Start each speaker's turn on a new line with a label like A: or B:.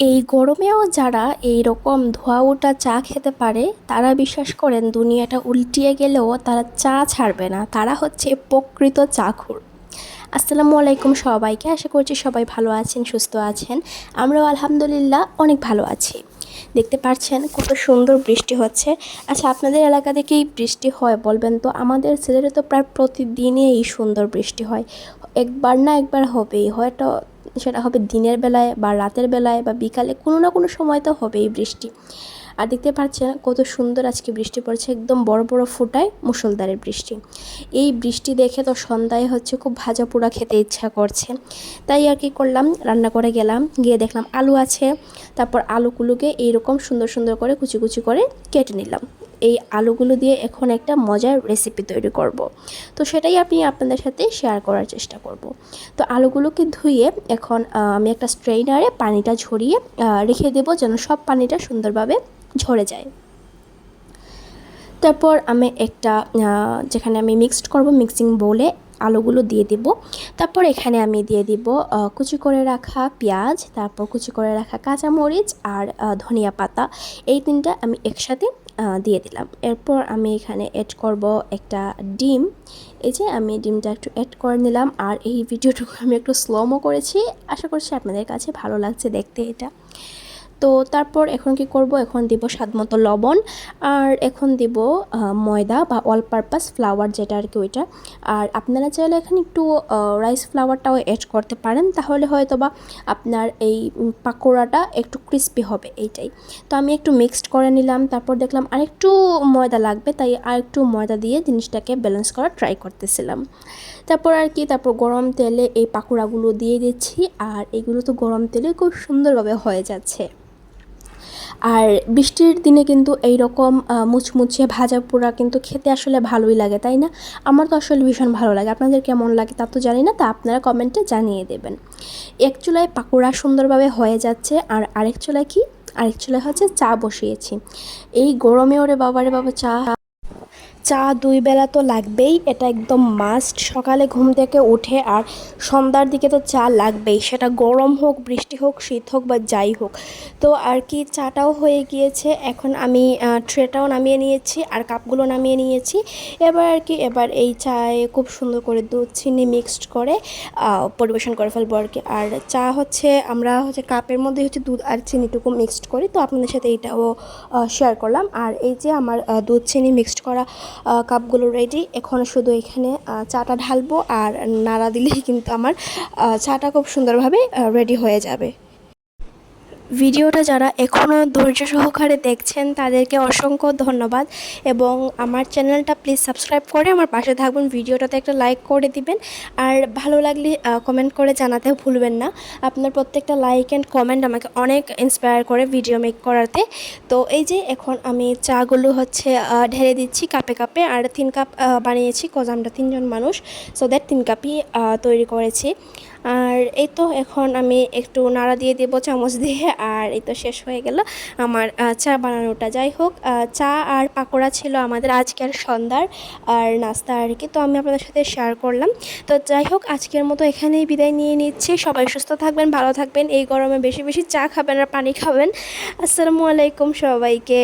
A: এই গরমেও যারা এই রকম ধোয়া ওঠা চা খেতে পারে তারা বিশ্বাস করেন দুনিয়াটা উল্টিয়ে গেলেও তারা চা ছাড়বে না। তারা হচ্ছে প্রকৃত চাখুর। আসসালামু আলাইকুম সবাইকে, আশা করছি সবাই ভালো আছেন, সুস্থ আছেন। আমরাও আলহামদুলিল্লাহ অনেক ভালো আছি। দেখতে পাচ্ছেন কত সুন্দর বৃষ্টি হচ্ছে। আচ্ছা, আপনাদের এলাকাতে কি বৃষ্টি হয় বলবেন তো? আমাদের সিলেটে তো প্রায় প্রতিদিনই এই সুন্দর বৃষ্টি হয়। একবার না একবার হবেই, হয়তো সেটা হবে দিনের বেলায় বা রাতের বেলায় বা বিকালে, কোনো না কোনো সময় তো হবেই বৃষ্টি। আর দেখতে পাচ্ছেন কত সুন্দর আজকে বৃষ্টি পড়ছে, একদম বড় বড় ফোঁটায় মুষলধারের বৃষ্টি। এই বৃষ্টি দেখে তো সন্ধ্যায় হচ্ছে খুব ভাজা পোড়া খেতে ইচ্ছা করছে। তাই আর কি করলাম, রান্না করে গেলাম, গিয়ে দেখলাম আলু আছে। তারপর আলুগুলোকে এইরকম সুন্দর সুন্দর করে কুচি কুচি করে কেটে নিলাম। এই আলুগুলো দিয়ে এখন একটা মজার রেসিপি তৈরি করব। তো সেটাই আমি আপনাদের সাথে শেয়ার করার চেষ্টা করব। তো আলুগুলোকে ধুয়ে এখন আমি একটা স্ট্রেইনারে পানিটা ঝরিয়ে রেখে দেবো, যেন সব পানিটা সুন্দরভাবে ঝরে যায়। তারপর আমি একটা যেখানে আমি মিক্সড করব, মিক্সিং বোলে আলুগুলো দিয়ে দিব। তারপর এখানে আমি দিয়ে দিব কুচি করে রাখা পেঁয়াজ, তারপর কুচি করে রাখা কাঁচামরিচ আর ধনিয়া পাতা। এই তিনটা আমি একসাথে দিয়ে দিলাম। এরপর আমি এখানে অ্যাড করব একটা ডিম। এই যে আমি ডিমটা একটু অ্যাড করে নিলাম, আর এই ভিডিওটুকু আমি একটু স্লোমো করেছি। আশা করছি আপনাদের কাছে ভালো লাগছে দেখতে এটা। তো তারপর এখন কি করব, এখন দিব স্বাদমতো লবণ, আর এখন দিব ময়দা বা অল পারপাস ফ্লাওয়ার যেটা আর কি ওইটা। আর আপনারা চাইলে এখানে একটু রাইস ফ্লাওয়ারটাও অ্যাড করতে পারেন, তাহলে হয়তো বা আপনার এই পাকোড়াটা একটু ক্রিস্পি হবে এইটাই। তো আমি একটু মিক্সড করে নিলাম, তারপর দেখলাম আরেকটু ময়দা লাগবে, তাই আরেকটু ময়দা দিয়ে জিনিসটাকে ব্যালেন্স করার ট্রাই করতেছিলাম। তারপর আর কি, তারপর গরম তেলে এই পাকোড়াগুলো দিয়ে দিচ্ছি, আর এগুলো তো গরম তেলে খুব সুন্দরভাবে হয়ে যাচ্ছে। আর বৃষ্টির দিনে কিন্তু এই রকম মুচমুচে ভাজা পোড়া কিন্তু খেতে আসলে ভালোই লাগে, তাই না? আমার তো আসলে ভীষণ ভালো লাগে। আপনাদের কেমন লাগে তা তো জানি না, তা আপনারা কমেন্টে জানিয়ে দেবেন। এক চুলায় পাকোড়া সুন্দরভাবে হয়ে যাচ্ছে, আর আরেক চুলায় কি, আরেক চুলায় হচ্ছে চা বসিয়েছি। এই গরমে ওরে বাবারে বাবা, চা দুই বেলা তো লাগবেই, এটা একদম মাস্ট। সকালে ঘুম থেকে উঠে আর সন্ধ্যার দিকে তো চা লাগবেই, সেটা গরম হোক, বৃষ্টি হোক, শীত হোক বা যাই হোক। তো আর কি, চাটাও হয়ে গিয়েছে। এখন আমি ট্রেটাও নামিয়ে নিয়েছি আর কাপগুলো নামিয়ে নিয়েছি। এবার আর কি, এবার এই চায়ে খুব সুন্দর করে দুধ চিনি মিক্সড করে পরিবেশন করে ফেলবো আর কি। আর চা হচ্ছে আমরা হচ্ছে কাপের মধ্যে হচ্ছে দুধ আর চিনিটুকু মিক্সড করি, তো আপনাদের সাথে এইটাও শেয়ার করলাম। আর এই যে আমার দুধ চিনি মিক্সড করা কাপগুলো রেডি। এখন শুধু এখানে চাটা ঢালবো, আর নাড়া দিলেই কিন্তু আমার চাটা খুব সুন্দরভাবে রেডি হয়ে যাবে। ভিডিওটা যারা এখনও ধৈর্য সহকারে দেখছেন তাদেরকে অসংখ্য ধন্যবাদ, এবং আমার চ্যানেলটা প্লিজ সাবস্ক্রাইব করে আমার পাশে থাকবেন। ভিডিওটাতে একটা লাইক করে দিবেন, আর ভালো লাগলে কমেন্ট করে জানাতে ভুলবেন না। আপনার প্রত্যেকটা লাইক অ্যান্ড কমেন্ট আমাকে অনেক ইন্সপায়ার করে ভিডিও মেক করাতে। তো এই যে এখন আমি চাগুলো হচ্ছে ঢেলে দিচ্ছি কাপে কাপে, আর 3 কাপ বানিয়েছি, কজ আমরা 3 জন মানুষ, সো দ্যাট 3 কাপই তৈরি করেছি। আর এই তো এখন আমি একটু নাড়া দিয়ে দেবো চামচ দিয়ে, আর এই তো শেষ হয়ে গেল আমার চা বানানোটা। যাই হোক, চা আর পাকোড়া ছিল আমাদের আজকের সন্ধ্যার আর নাস্তা আর কি, তো আমি আপনাদের সাথে শেয়ার করলাম। তো যাই হোক, আজকের মতো এখানেই বিদায় নিয়ে নিচ্ছি। সবাই সুস্থ থাকবেন, ভালো থাকবেন, এই গরমে বেশি বেশি চা খাবেন আর পানি খাবেন। আসসালামু আলাইকুম সবাইকে।